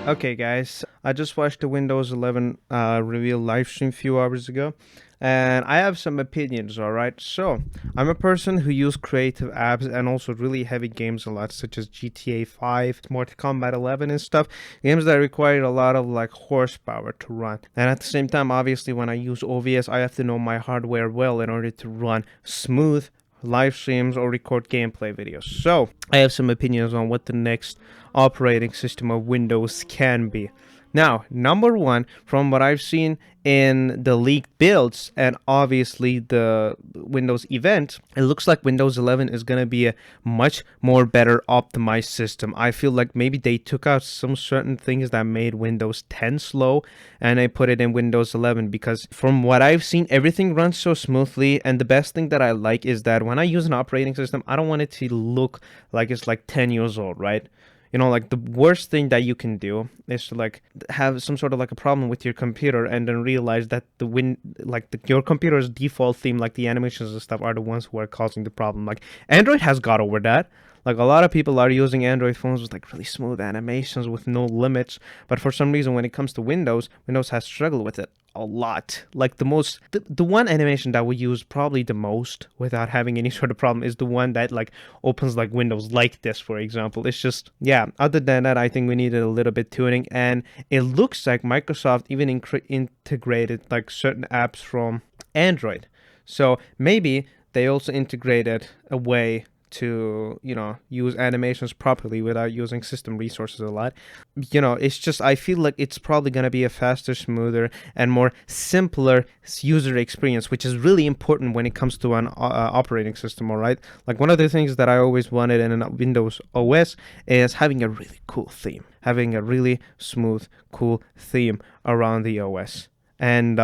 Okay, guys, I just watched the Windows 11 reveal live stream a few hours ago, and I have some opinions, alright? So, I'm a person who use creative apps and also really heavy games a lot, such as GTA 5, Mortal Kombat 11 and stuff, games that require a lot of like horsepower to run. And at the same time, obviously, when I use OBS, I have to know my hardware well in order to run smooth live streams or record gameplay videos. So, I have some opinions on what the next operating system of Windows can be. Now, number one, from what I've seen in the leaked builds and obviously the Windows event, it looks like Windows 11 is going to be a much more better optimized system. I feel like maybe they took out some certain things that made Windows 10 slow and they put it in Windows 11 because from what I've seen, everything runs so smoothly. And the best thing that I like is that when I use an operating system, I don't want it to look like it's like 10 years old, right? You know, like the worst thing that you can do is to like have some sort of like a problem with your computer and then realize that your computer's default theme, like the animations and stuff, are the ones who are causing the problem. Like Android has got over that. Like a lot of people are using Android phones with like really smooth animations with no limits, but for some reason when it comes to Windows, Windows has struggled with it a lot. Like the one animation that we use probably the most without having any sort of problem is the one that like opens like windows like this, for example. It's just, yeah, other than that, I think we needed a little bit tuning, and it looks like Microsoft even integrated like certain apps from Android. So maybe they also integrated a way to, you know, use animations properly without using system resources a lot. You know, it's just, I feel like it's probably going to be a faster, smoother, and more simpler user experience, which is really important when it comes to an operating system. All right, like one of the things that I always wanted in a Windows OS is having a really cool theme, having a really smooth, cool theme around the OS. And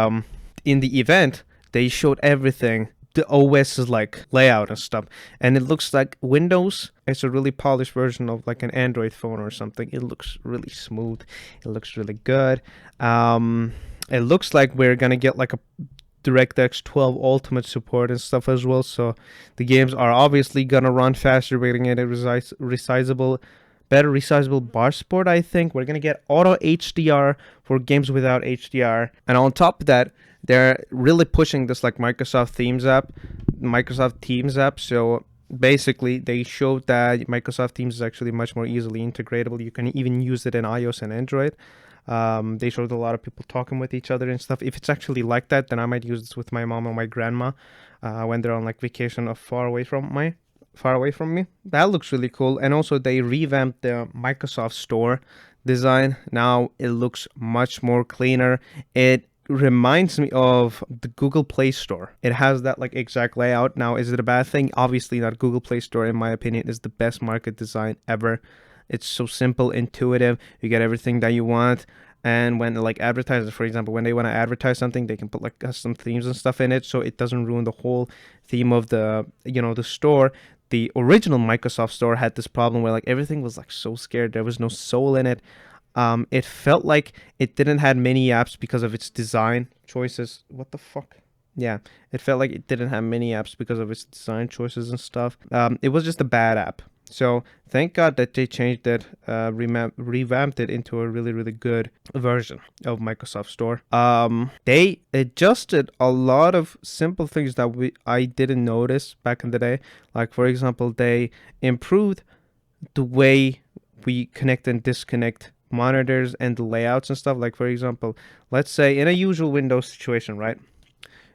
in the event, they showed everything, the OS's like layout and stuff, and it looks like Windows is a really polished version of like an Android phone or something. It looks really smooth. It looks really good. It looks like we're gonna get like a DirectX 12 Ultimate support and stuff as well. So the games are obviously gonna run faster. We're gonna get a better resizable bar support. I think we're gonna get auto HDR for games without HDR, and on top of that, they're really pushing this like Microsoft Teams app. So basically, they showed that Microsoft Teams is actually much more easily integratable. You can even use it in iOS and Android. They showed a lot of people talking with each other and stuff. If it's actually like that, then I might use this with my mom or my grandma when they're on like vacation or far away from me. That looks really cool. And also they revamped the Microsoft Store design. Now it looks much more cleaner. It reminds me of the Google Play Store. It has that like exact layout. Now, is it a bad thing? Obviously not. Google Play Store, in my opinion, is the best market design ever. It's so simple, intuitive. You get everything that you want. And when like advertisers, for example, when they want to advertise something, they can put like custom themes and stuff in it, so it doesn't ruin the whole theme of the store. The original Microsoft Store had this problem where like everything was like so scared. There was no soul in it. It felt like it didn't have many apps because of its design choices. What the fuck? Yeah, it felt like it didn't have many apps because of its design choices and stuff. It was just a bad app. So thank God that they changed it, revamped it into a really, really good version of Microsoft Store. They adjusted a lot of simple things that I didn't notice back in the day. Like, for example, they improved the way we connect and disconnect monitors and the layouts and stuff. Like, for example, let's say in a usual Windows situation, right?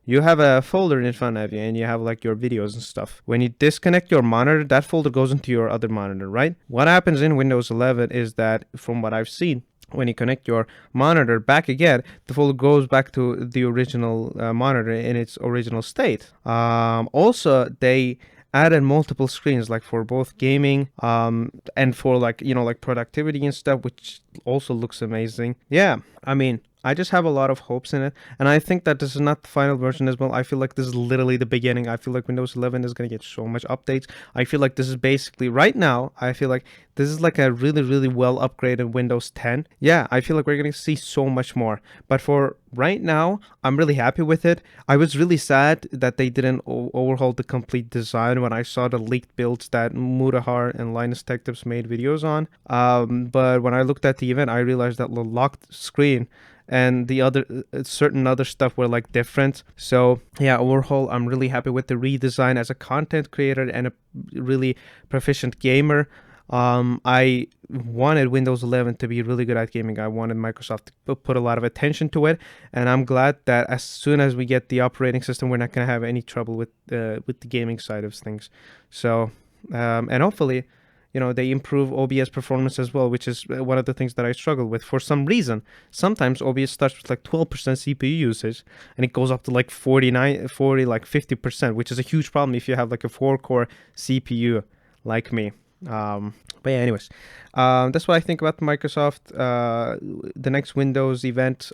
You have a folder in front of you and you have like your videos and stuff. When you disconnect your monitor, that folder goes into your other monitor, right? What happens in Windows 11 is that, from what I've seen, when you connect your monitor back again, the folder goes back to the original monitor in its original state. Also, they added multiple screens, like for both gaming and for like, you know, like productivity and stuff, which also looks amazing. Yeah, I mean, I just have a lot of hopes in it, and I think that this is not the final version as well. I feel like this is literally the beginning. I feel like Windows 11 is going to get so much updates. I feel like this is basically, right now, I feel like this is like a really, really well upgraded Windows 10. Yeah, I feel like we're going to see so much more. But for right now I'm really happy with it. I was really sad that they didn't overhaul the complete design when I saw the leaked builds that Mutahar and Linus Tech Tips made videos on. But when I looked at the event, I realized that the locked screen and the other certain other stuff were like different. So yeah, overall I'm really happy with the redesign. As a content creator and a really proficient gamer, I wanted Windows 11 to be really good at gaming. I wanted Microsoft to put a lot of attention to it, and I'm glad that as soon as we get the operating system, we're not going to have any trouble with the gaming side of things. So, and hopefully, they improve OBS performance as well, which is one of the things that I struggle with. For some reason, sometimes OBS starts with like 12% CPU usage, and it goes up to like 40, like 50%, which is a huge problem if you have like a 4-core CPU like me. But yeah, anyways, that's what I think about Microsoft. The next Windows event.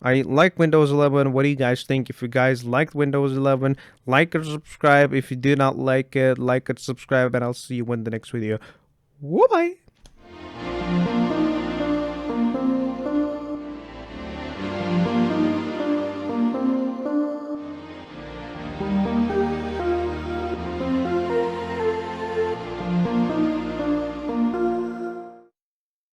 I like Windows 11. What do you guys think? If you guys liked Windows 11, like or subscribe. If you do not like it, subscribe, and I'll see you in the next video. Bye bye.